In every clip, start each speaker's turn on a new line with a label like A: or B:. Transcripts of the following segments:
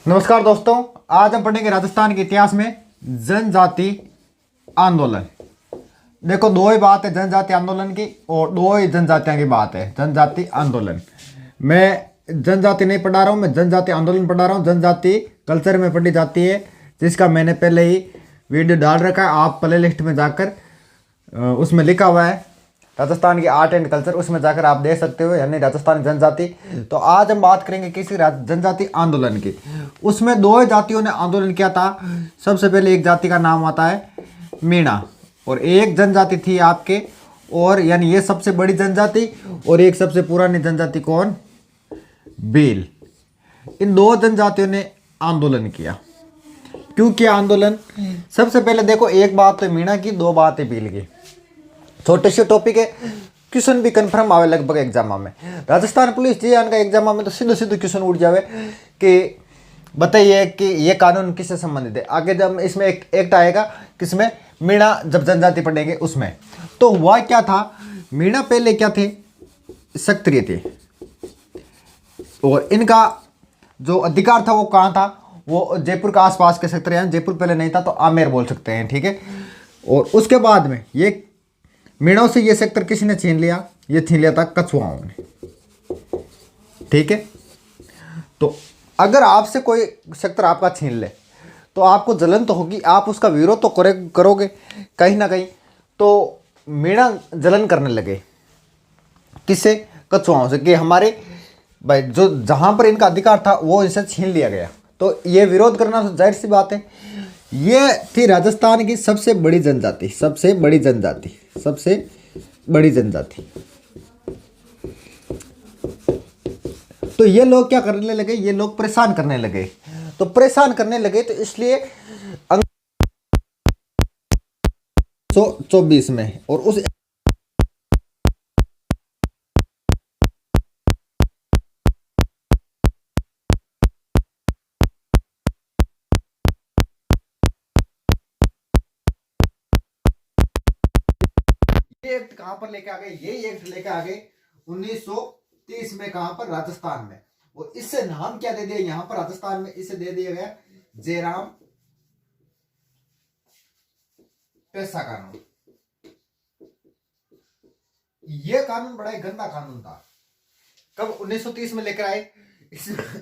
A: नमस्कार दोस्तों, आज हम पढ़ेंगे राजस्थान के इतिहास में जनजाति आंदोलन। देखो, दो ही बात है जनजाति आंदोलन की और दो ही जनजातियों की बात है। जनजाति आंदोलन, मैं जनजाति नहीं पढ़ा रहा हूँ, मैं जनजाति आंदोलन पढ़ा रहा हूँ। जनजाति कल्चर में पढ़ी जाती है, जिसका मैंने पहले ही वीडियो डाल रखा है। आप प्ले लिस्ट में जाकर उसमें लिखा हुआ है राजस्थान की आर्ट एंड कल्चर, उसमें जाकर आप देख सकते हो, यानी राजस्थान जनजाति। तो आज हम बात करेंगे किसी जनजाति आंदोलन की। उसमें दो जातियों ने आंदोलन किया था। सबसे पहले एक जाति का नाम आता है मीणा, और एक जनजाति थी आपके, और यानी ये सबसे बड़ी जनजाति, और एक सबसे पुरानी जनजाति कौन? भील। इन दो जनजातियों ने आंदोलन किया। क्यों किया आंदोलन? सबसे पहले देखो, एक बात है मीणा की, दो बात है भील की। छोटे से टॉपिक है, क्वेश्चन भी कंफर्म आवे लगभग एग्जाम में। राजस्थान पुलिस जी का एग्जाम में तो सीधे सीधे क्वेश्चन उठ जावे कि बताइए कि ये कानून किससे संबंधित है। आगे जब इसमें एक एक्ट आएगा किसमें, मीणा जब जनजाति पढ़ेंगे उसमें। तो हुआ क्या था, मीणा पहले क्या थे? क्षत्रिय थे, और इनका जो अधिकार था वो कहाँ था? वो जयपुर के आसपास के क्षेत्र हैं। जयपुर पहले नहीं था तो आमेर बोल सकते हैं, ठीक है। और उसके बाद में ये मीणों से ये सेक्टर किसने छीन लिया? ये छीन लिया था कछुआओं ने, ठीक है। तो अगर आपसे कोई सेक्टर आपका छीन ले तो आपको जलन तो होगी, आप उसका विरोध तो करोगे कहीं ना कहीं। तो मीणा जलन करने लगे, किससे? कछुआओं से, कि हमारे भाई जो जहां पर इनका अधिकार था वो इनसे छीन लिया गया। तो ये विरोध करना तो जाहिर सी बात है। ये थी राजस्थान की सबसे बड़ी जनजाति, सबसे बड़ी जनजाति, सबसे बड़ी जनजाति। तो ये लोग क्या करने लगे? ये लोग परेशान करने लगे। तो परेशान करने लगे तो इसलिए 1924 में, और उस ये एक्ट कहां पर लेके आ गए? ये एक्ट लेके आ गए 1930 में। कहां पर? राजस्थान में। और इससे नाम क्या दे दिया यहां पर राजस्थान में? इसे दे दिया गया जयराम पेशा कानून। यह कानून बड़ा ही गंदा कानून था। कब? 1930 में लेकर आए।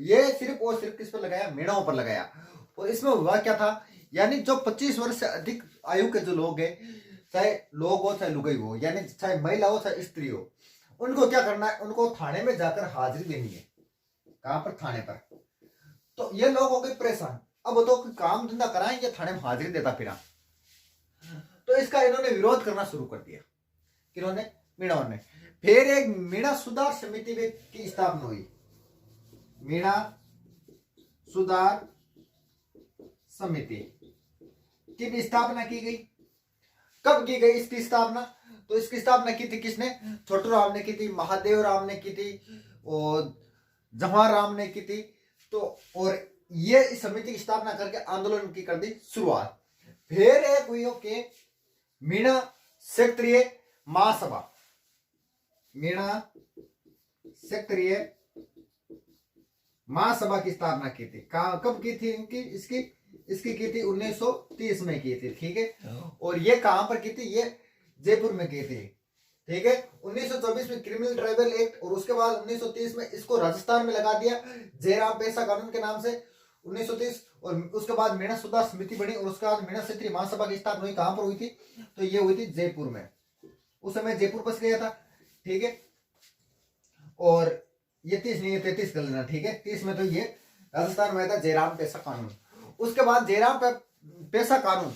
A: ये सिर्फ और सिर्फ किस पर लगाया? मीणाओं पर लगाया। और इसमें हुआ क्या था, यानी जो 25 वर्ष से अधिक आयु के जो लोग हैं, चाहे लोग हो चाहे लुगाई हो, यानी चाहे महिला हो चाहे स्त्री हो, उनको क्या करना है? उनको थाने में जाकर हाजिरी देनी है। कहां पर? थाने पर। तो ये लोग हो गए परेशान। अब तो काम धंधा कराएंगे, थाने में हाजिरी देता फिरा। तो इसका इन्होंने विरोध करना शुरू कर दिया। किन्होंने? मीणाओं ने। फिर एक मीणा सुधार समिति की स्थापना हुई। मीणा सुधार समिति की स्थापना की गई। कब की गई इसकी स्थापना? तो इसकी स्थापना की थी किसने? छोटू राम ने की थी, महादेव राम ने की थी, और जवाहर राम ने की थी। तो और ये इस समिति की स्थापना करके आंदोलन की कर दी शुरुआत। फिर एक हुई के मीणा क्षेत्रीय महासभा। मीणा क्षेत्रीय महासभा की स्थापना की थी। कब की थी इनकी? इसकी की थी 1930 में की थी, ठीक है। और ये कहां पर की थी? ये जयपुर में की थी, ठीक है। 1924 में क्रिमिनल ट्राइबल एक्ट, और उसके बाद 1930 में इसको राजस्थान में लगा दिया जयराम पेशा कानून के नाम से 1930। और उसके बाद मीणा सुधार समिति बनी, और उसके बाद मीणा क्षेत्रीय महासभा की स्थापना हुई। कहां पर हुई थी? तो ये हुई थी जयपुर में। उस समय जयपुर बस गया था, ठीक है। और ये 30 नहीं है, 33 कर लेना, ठीक है। 30 में तो ये राजस्थान में था जयराम पेशा कानून। उसके बाद जयराम पेशा कानून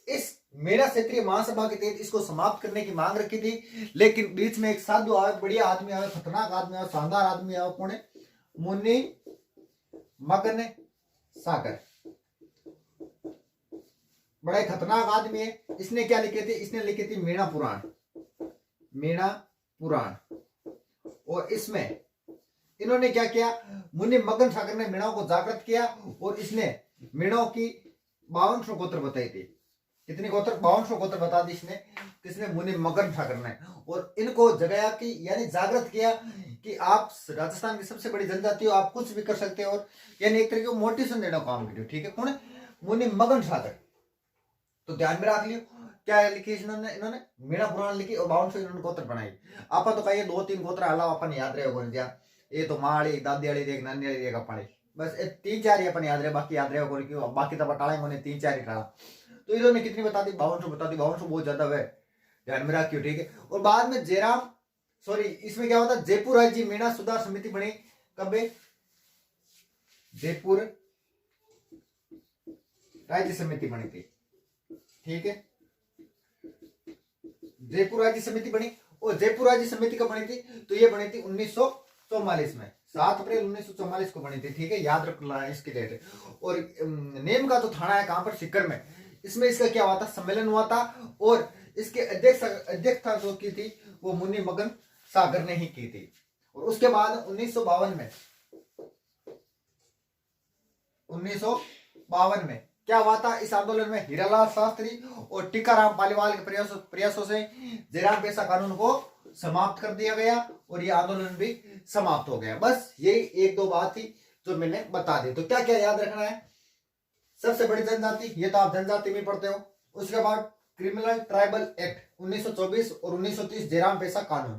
A: इस मीणा क्षेत्रीय महासभा के तहत इसको समाप्त करने की मांग रखी थी। लेकिन बीच में एक साधु आवे, बढ़िया आदमी आवे, खतरनाक आदमी आवे, शानदार आदमी आवे। कौन है? मुनि मगन सागर। बड़ा ही खतरनाक आदमी है। इसने क्या लिखे थे? इसने लिखे थी मीणा पुराण। मीणा पुराण। और इसमें इन्होंने क्या किया? मुनि मगन सागर ने मीणाओं को जागृत किया, और इसने मीणाओं की 52 गोत्र बताई थी। कितनी गोत्र? 5200 गोत्र बता दी इसने, किसने? मुनि मगन ठाकर ने। और इनको जगाया कि यानी जागृत किया कि आप राजस्थान की सबसे बड़ी जनजाति हो, आप कुछ भी कर सकते हो, और यानी एक तरीके को मोटिवेशन देने का काम करियो। ठीक है, कौन है? मुनि मगन ठाकर। तो ध्यान में रख लियो क्या लिखी इन्होंने मीणा पुराण लिखी और 5200 इन्होंने गोत्र बनाई। आप तो कहिए 2-3 गोत्र अलावा अपन याद रहे हो ये तो माड़ी दादी वाली देख नानी वाली देख अपनी, बस 3-4 ही अपन याद रहे, बाकी याद रहे क्यों? बाकी तो टाला इन्होंने 3-4 ही टाला। तो इन्होंने कितनी बता दी? 5200 बता दी। 5200 बहुत ज्यादा है, ध्यान में रखियो। ठीक है, और बाद में जयराम, सॉरी इसमें क्या होता? जयपुर राज्य मीणा सुधार समिति बनी कब? जयपुर राज्य समिति बनी थी। ठीक है, जयपुर राज्य समिति बनी, और जयपुर राज्य समिति कब बनी थी? तो ये बनी थी 1944 में, 7 अप्रैल 1944 को बनी थी। ठीक है, याद रखना इसकी डेट। और नेम का तो थाना है कहां पर? सीकर में। इसमें इसका क्या हुआ था? सम्मेलन हुआ था, और इसके अध्यक्षता जो की थी वो मुनि मगन सागर ने ही की थी। और उसके बाद 1952 में क्या हुआ था? इस आंदोलन में हीरालाल शास्त्री और टीकाराम पालीवाल के प्रयासों से जयराम पेशा कानून को समाप्त कर दिया गया, और ये आंदोलन भी समाप्त हो गया। बस ये 1-2 बात थी जो मैंने बता दी। तो क्या क्या याद रखना है? सबसे बड़ी जनजाति, ये तो आप जनजाति में पढ़ते हो। उसके बाद क्रिमिनल ट्राइबल एक्ट 1924 और 1930 जयराम पेशा कानून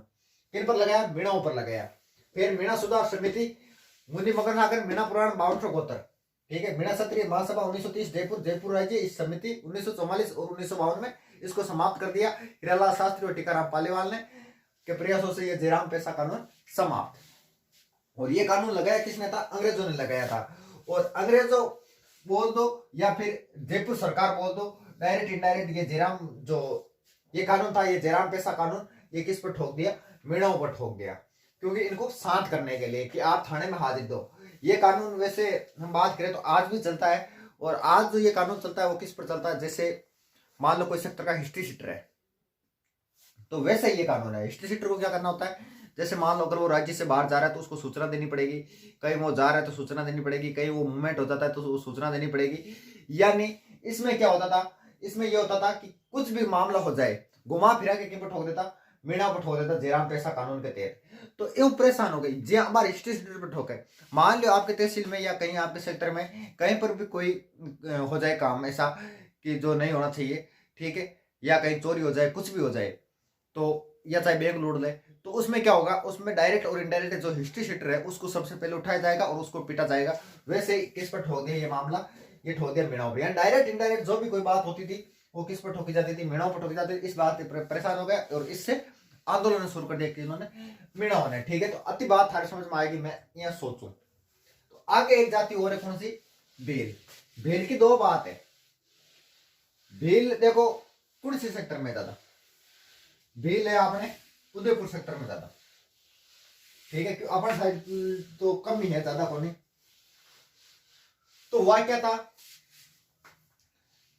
A: किन पर लगाया? मीणाओं पर लगाया। फिर मीणा सुधार समिति, मुनि मगन सागर, मीणा पुराण, 5200 गोत्र। ठीक है, मीणा क्षत्रिय महासभा 1930 जयपुर राज्य, इस समिति 1944 और 1952 में इसको समाप्त कर दिया हीरालाल शास्त्री और टीकाराम पालीवाल ने के प्रयासों से ये जयराम पेशा कानून समाप्त। और ये कानून लगाया किसने था? अंग्रेजों ने लगाया था। और अंग्रेजों बोल दो या फिर जयपुर सरकार बोल दो, डायरेक्ट इनडायरेक्ट ये जयराम जो ये कानून था, ये जयराम पेशा कानून, ये किस पर ठोक दिया? मीणाओं पर ठोक दिया, क्योंकि इनको शांत करने के लिए कि आप थाने में हाजिर दो। ये कानून वैसे हम बात करें तो आज भी चलता है, और आज जो ये कानून चलता है वो किस पर चलता है? जैसे मान लो कोई सेक्टर का हिस्ट्री शीटर है, तो वैसे ये कानून है। हिस्ट्री शीटर को क्या करना होता है? जैसे मान लो अगर वो राज्य से बाहर जा रहा है तो उसको सूचना देनी पड़ेगी, कहीं वो जा रहा है तो सूचना देनी पड़ेगी, कहीं वो मूवमेंट हो जाता है तो सूचना देनी पड़ेगी। यानी इसमें क्या होता था? इसमें यह होता था कि कुछ भी मामला हो जाए, घुमा फिरा के किन पर ठोक देता? मीणा पर ठोक देता, जयराम पेशा कानून के तहत। तो ये परेशान हो गई जे हमारे हिस्ट्री शीटर पर ठोके। मान लो आपके तहसील में या कहीं आपके सेक्टर में कहीं पर भी कोई हो जाए काम ऐसा कि जो नहीं होना चाहिए, ठीक है, या कहीं चोरी हो जाए, कुछ भी हो जाए, तो या चाहे बैंक लूट ले, तो उसमें क्या होगा? उसमें डायरेक्ट और इनडायरेक्ट जो हिस्ट्री शीटर है उसको सबसे पहले उठाया जाएगा और उसको पीटा जाएगा। वैसे किस पर ठोक दिया ये मामला? ये ठोक दिया मीणाओं पर। डायरेक्ट इनडायरेक्ट जो भी कोई बात होती थी वो किस पर ठोकी जाती थी? मीणाओं पर ठोकी जाती थी। इस बात से परेशान हो गया और इससे आंदोलन शुरू कर दिया कि इन्होंने मीणाओं ने। ठीक है, तो अति बात थारी समझ में आएगी, मैं यहाँ सोचूं। तो आगे एक जाति और है, कौन सी? भील। भील की 2 बात है। भील देखो कौन सी सेक्टर में ज्यादा? भील है आपने उदयपुर सेक्टर में ज्यादा। ठीक है, अपन साइड तो कम ही है, ज्यादा को नहीं। तो वह क्या था?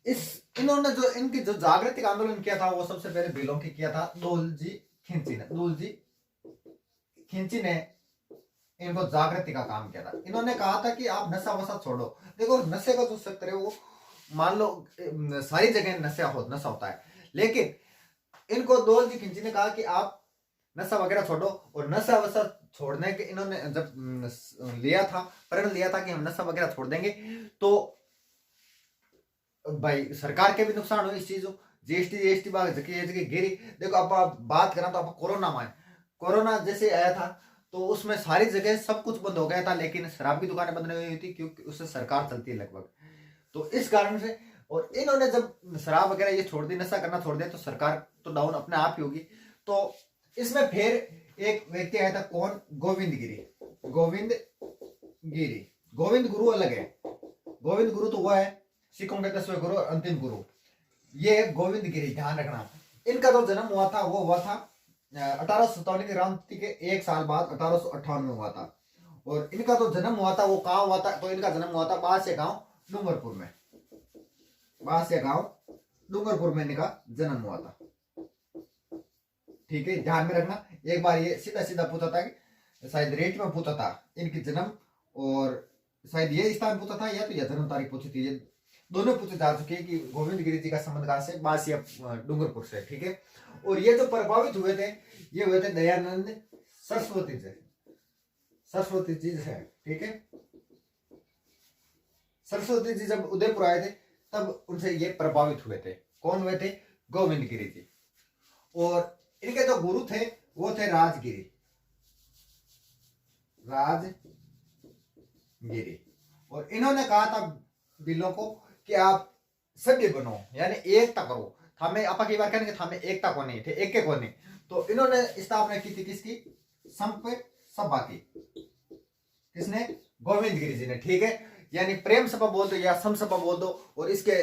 A: इन्होंने जो इनकी जो जागृतिक आंदोलन किया था वो सबसे पहले भीलों की किया था दूलजी खिंची ने इनको जागृति का काम किया था। इन्होंने कहा था कि आप नशा वशा छोड़ो। देखो नशे का जो सेक्टर है वो मान लो सारी जगह नशा होता है, लेकिन इनको दूलजी खिंची ने कहा कि आप नशा वगैरह छोड़ो। और नशा वशा छोड़ने के इन्होंने जब प्रण लिया था कि हम नशा वगैरह छोड़ देंगे, तो भाई सरकार के भी नुकसान हुई इस चीज। जीएसटी जगह गिरी। देखो आप बात करें तो आप कोरोना जैसे आया था तो उसमें सारी जगह सब कुछ बंद हो गया था, लेकिन शराब की दुकानें बंद नहीं हुई थी क्योंकि उससे सरकार चलती है लगभग। तो इस कारण से, और इन्होंने जब शराब वगैरह ये छोड़ दी, नशा करना छोड़ दिया, तो सरकार तो डाउन अपने आप ही होगी। तो इसमें फिर एक व्यक्ति आया था, कौन? गोविंद गुरु अलग है। गोविंद गुरु तो वह है सिखों के 10वें गुरु और अंतिम गुरु, ये गोविंद गिरी, ध्यान रखना। इनका जो जन्म हुआ था वो हुआ था 1857 की क्रांति के 1 साल बाद 1858 में हुआ था। और इनका जो जन्म हुआ था वो कहाँ हुआ था? तो इनका जन्म हुआ था बासिया गांव डूंगरपुर में इनका जन्म हुआ था। ठीक है, ध्यान में रखना। एक बार ये सीधा पूछा था कि शायद रेट में पूछा था इनकी जन्म, और शायद ये स्थान पूछा था या तो यह जन्म तारीख पूछी थी। दोनों पूछे जा चुके हैं कि गोविंद गिरी जी का संबंध कहां से, बासिया डूंगरपुर से, ठीक है। और ये जो प्रभावित हुए थे ये हुए थे दयानंद सरस्वती से, सरस्वती जी से, ठीक है। सरस्वती जी जब उदयपुर आए थे तब उनसे ये प्रभावित हुए थे। कौन हुए थे? गोविंद गिरी जी। और इनके जो गुरु थे वो थे राजगिरी, राजगिरी। और इन्होंने कहा था बिलों को कि आप सभ्य बनो, यानी एकता करो। हमें आपा की बार कहने हमें एकता को नहीं थे, एक के को नहीं। तो इन्होंने स्थापना की थी किसकी? संप सभा की। किसने? गोविंद गिरी जी ने, ठीक है। यानी प्रेम सभा बोल दो या सम सभा बोल दो। और इसके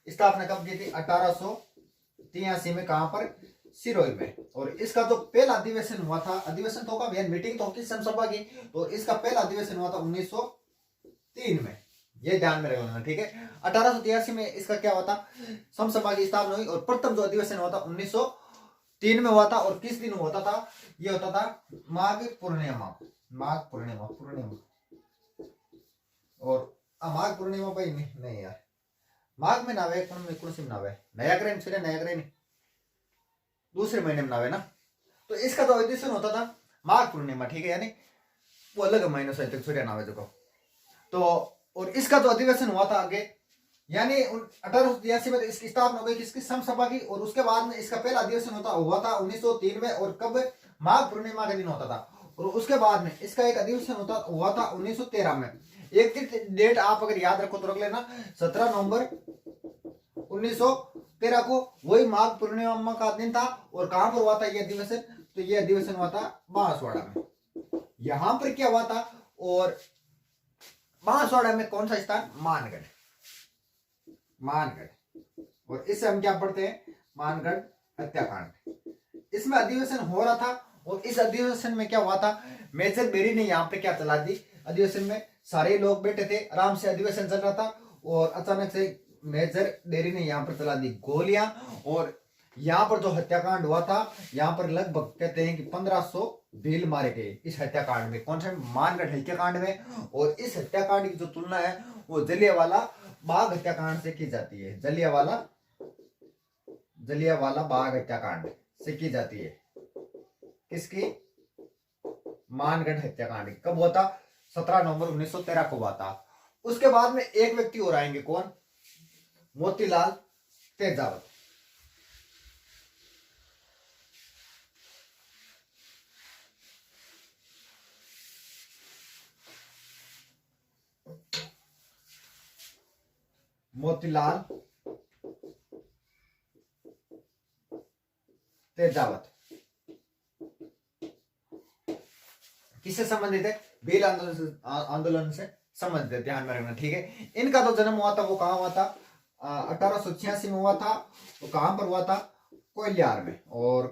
A: स्थापना कब की थी? 1883 में। कहां पर? सिरोही में। और इसका जो पहला अधिवेशन हुआ था, अधिवेशन तो होगा भैया, मीटिंग तो होगी समसभा की, तो इसका पहला अधिवेशन हुआ था 1903 में। ये ध्यान में रखना, ठीक है। 1883 में इसका क्या हुआ था? समसभा की स्थापना हुई। और प्रथम जो अधिवेशन हुआ था 1903 में हुआ था। और किस दिन होता था? ये होता था माघ पूर्णिमा, माघ पूर्णिमा, पूर्णिमा। और माघ पूर्णिमा भाई नहीं यार, माघ में नावे कौन सी नावे? नया ग्रहण फिर नया ग्रहण दूसरे महीने में नावे ना। तो इसका तो अधिवेशन होता था माघ पूर्णिमा, ठीक है। यानी वो अलग महीनों से तक सूर्य नावे जो। तो और इसका जो अधिवेशन हुआ था आगे, यानी 1883 में इसकी स्थापना हो गई किसकी? समसभा की। और उसके बाद में इसका पहला अधिवेशन हुआ था 1903 में। और कब? माघ पूर्णिमा के दिन होता था। और उसके बाद में इसका एक अधिवेशन हुआ था 1913 में। एक डेट आप अगर याद रखो तो रख लेना, 17 नवंबर 1913 को वही माघ पूर्णिमा का दिन था। और कहां पर हुआ था ये अधिवेशन? तो ये अधिवेशन हुआ था बांसवाड़ा में। यहां पर क्या हुआ था? और बांसवाड़ा में कौन सा स्थान? मानगढ़, मानगढ़। और इससे हम क्या पढ़ते हैं? मानगढ़ हत्याकांड। इसमें अधिवेशन हो रहा था। और इस अधिवेशन में क्या हुआ था? मेजर बेरी ने यहाँ पे क्या चला दी? अधिवेशन में सारे लोग बैठे थे, आराम से अधिवेशन चल रहा था। और अचानक से मेजर बेरी ने यहाँ पर चला दी गोलियां। और यहाँ पर जो हत्याकांड हुआ था, यहाँ पर लगभग कहते हैं कि 1500 भील मारे गए इस हत्याकांड में। कौन से? मानगढ़ हत्याकांड में। और इस हत्याकांड की जो तुलना है वो जलियांवाला बाग हत्याकांड से की जाती है। जलियांवाला बाग हत्याकांड से की जाती है। किसकी? मानगढ़ हत्याकांड। कब हुआ था? 17 नवंबर 1913 को हुआ था। उसके बाद में एक व्यक्ति और आएंगे, कौन? मोतीलाल तेजावत। मोतीलाल तेजावत किससे संबंधित है? भील आंदोलन से संबंधित है, ध्यान में रखना, ठीक है। इनका जो जन्म हुआ था वो कहां हुआ था? 1886 में हुआ था। तो कहां पर हुआ था? कोलियार में। और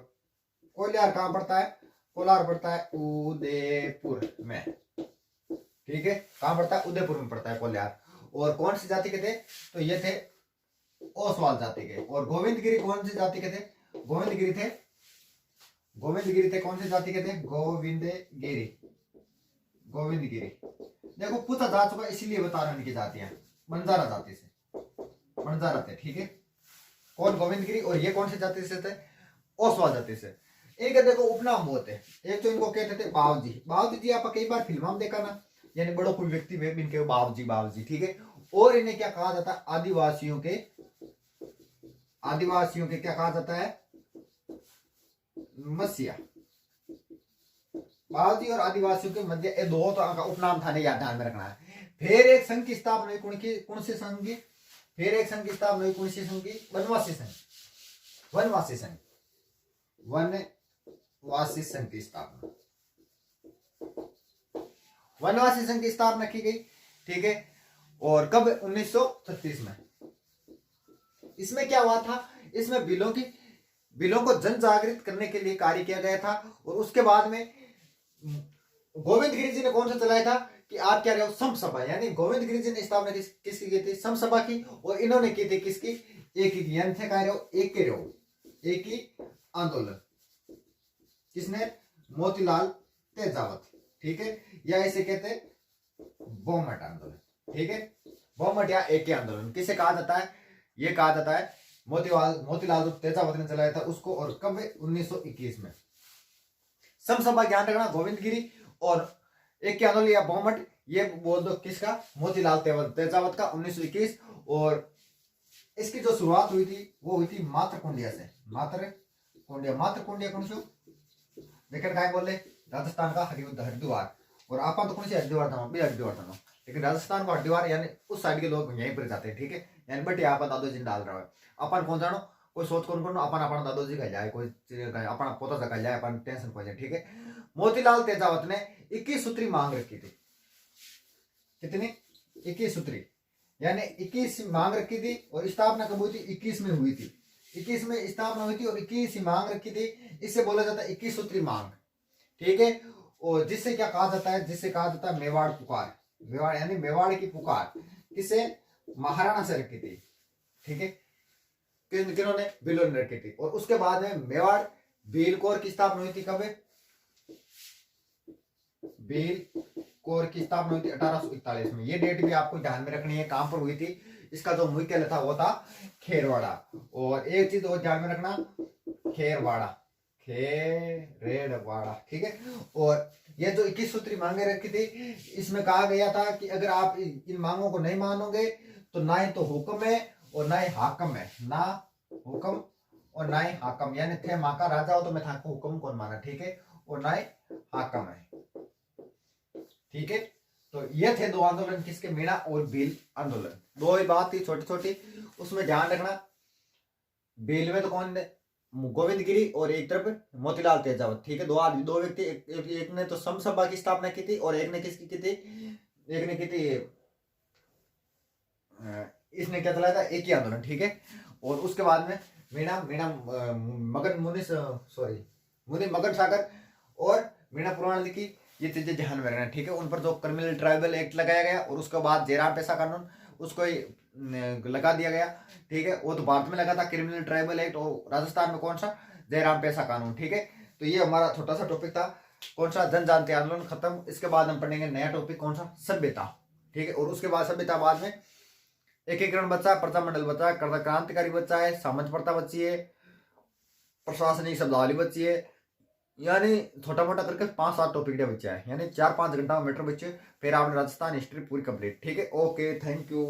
A: कोलियार कहां पड़ता है? कोलार पड़ता है उदयपुर में, ठीक है। कहां पड़ता है? उदयपुर में पड़ता है कोलियार। और कौन सी जाति के थे? तो ये थे ओसवाल जाति के। और गोविंद गिरी कौन सी जाति के थे? गोविंद गिरी थे कौन सी जाति के थे? गोविंद गिरी। देखो पूछा जा चुका, इसीलिए बता रहे उनकी जातियां। बंजारा जाति से, बंजारा थे, ठीक है। कौन? गोविंद गिरी। और ये कौन सी जाति से थे? ओसवाल जाति से। इनके देखो उपनाम बहुत है। एक तो इनको कहते थे बाबूजी। बाबूजी जी आप कई बार फिल्म में देखा ना, यानी बड़ो कोई व्यक्ति में इनके बाबूजी, ठीक है। और इन्हें क्या कहा जाता है? आदिवासियों के क्या कहा जाता है? मसीहा। बाबूजी और आदिवासियों के मध्य ये दो तो का उपनाम था, नहीं याद, ध्यान में रखना है। फिर एक संघ की स्थापना हुई कौन से संघ की? फिर एक संघ की स्थापना हुई कौन सी संघ की? वनवासी संघ की स्थापना। वनवासी संघ की स्थापना की गई, ठीक है। और कब? 1936 में। इसमें क्या हुआ था? इसमें बिलों को जन जागृत करने के लिए कार्य किया गया था। और उसके बाद में गोविंद गिरी जी ने कौन सा चलाया था कि आप क्या रहे हो? समसभा। यानी गोविंद गिरी जी ने स्थापना किसकी की थी? समसभा की। और इन्होंने की थी किसकी? एक ही आंदोलन। किसने? मोतीलाल तेजावत, ठीक है। या इसे कहते हैं बोमट आंदोलन, ठीक है। बहुमत या एक के आंदोलन किसे कहा जाता है? ये कहा जाता है मोतीलाल जो तेजावत ने चलाया था उसको, और कब? 1921 में। समसभा ज्ञान रखना गोविंद गिरी, और एक के आंदोलन या बहुमत ये बोल दो किसका? मोतीलाल तेजावत का 1921। और इसकी जो शुरुआत हुई थी वो हुई थी मातरकुंडिया से। मातरकुंडिया कौन सो देखकर काय बोले? राजस्थान का हरिद्वार। और आपा तो कौन सी हरिद्वार था? हरिद्वार था, लेकिन राजस्थान का हरिद्वार यानी उस साइड के लोग यहीं पर जाते हैं, ठीक है। यानी बट यहाँ पर दादोजी डाल रहा है अपन कौन जानो, कोई सोच कौन कौन अपन अपना दादोजी कह जाए, कोई अपना पोता सा कह जाए, अपन टेंशन पड़ जाए, ठीक है। मोतीलाल तेजावत ने 21 सूत्री मांग रखी थी। कितनी? 21 सूत्री, यानी 21 मांग रखी थी। और स्थापना कब हुई थी? 21 में हुई थी। 21 में स्थापना हुई थी और 21 मांग रखी थी। इससे बोला जाता है 21 सूत्री मांग, ठीक है। और जिससे क्या कहा जाता है? जिससे कहा जाता है मेवाड़ पुकार। मेवाड़ यानी मेवाड़ की पुकार किसे? महाराणा से रखी थी, ठीक है। किन्होंने? बिलो ने रखी थी। और उसके बाद में मेवाड़ भील कोर की स्थापना हुई थी। कब? भील कोर की स्थापना हुई थी 1841 में। ये डेट भी आपको ध्यान में रखनी है। कहां पर हुई थी? इसका जो मुख्यालय था वो था खेरवाड़ा। और एक चीज और ध्यान में रखना, खेरवाड़ा, ठीक है। और ये जो 21 सूत्री मांगे रखी थी, इसमें कहा गया था कि अगर आप इन मांगों को नहीं मानोगे तो ना ही तो हुक्म है और ना ही हाकम है। ना हुक्म और ना ही हाकम, यानी थे माँ का राजा हो तो मैं था हुक्म कौन माना, ठीक है। और ना ही हाकम है, ठीक है। तो ये थे दो आंदोलन किसके? मीणा और भील आंदोलन। दो ही बात थी छोटी छोटी, उसमें ध्यान रखना। भील में तो कौन? गोविंद गिरी और एक तरफ मोतीलाल तेजावत, ठीक है। दो व्यक्ति, एक ने तो समसभा की स्थापना की थी और एक ने किसकी की थी? एक ने की थी, इसने क्या चलाया था? एक ही आंदोलन, ठीक है। और उसके बाद में मुनि मगन सागर और मीणा पुराण लिखी। ये चीजें ध्यान में रखना, ठीक है। उन पर जो क्रिमिनल ट्राइबल एक्ट लगाया गया और उसके बाद जयराम पेशा कानून उसको लगा दिया गया, ठीक है। वो तो भारत में लगा था क्रिमिनल ट्राइबल एक्ट, और राजस्थान में कौन सा? जयराम पेशा कानून, ठीक है। तो ये हमारा छोटा सा टॉपिक था। कौन सा? जनजातीय आंदोलन खत्म। इसके बाद हम पढ़ेंगे नया टॉपिक, कौन सा? सभ्यता, ठीक है। और उसके बाद सभ्यता बाद में एकीकरण बचा है, प्रजा मंडल बचा है, क्रांतिकारी बचा है, सामंत प्रथा बची है, प्रशासनिक शब्दावली बची है। यानी छोटा मोटा करके 5-7 टॉपिक बचे हैं, यानी 4-5 घंटा मीटर बचे। फिर आपने राजस्थान हिस्ट्री पूरी कंप्लीट, ठीक है। Okay, thank you.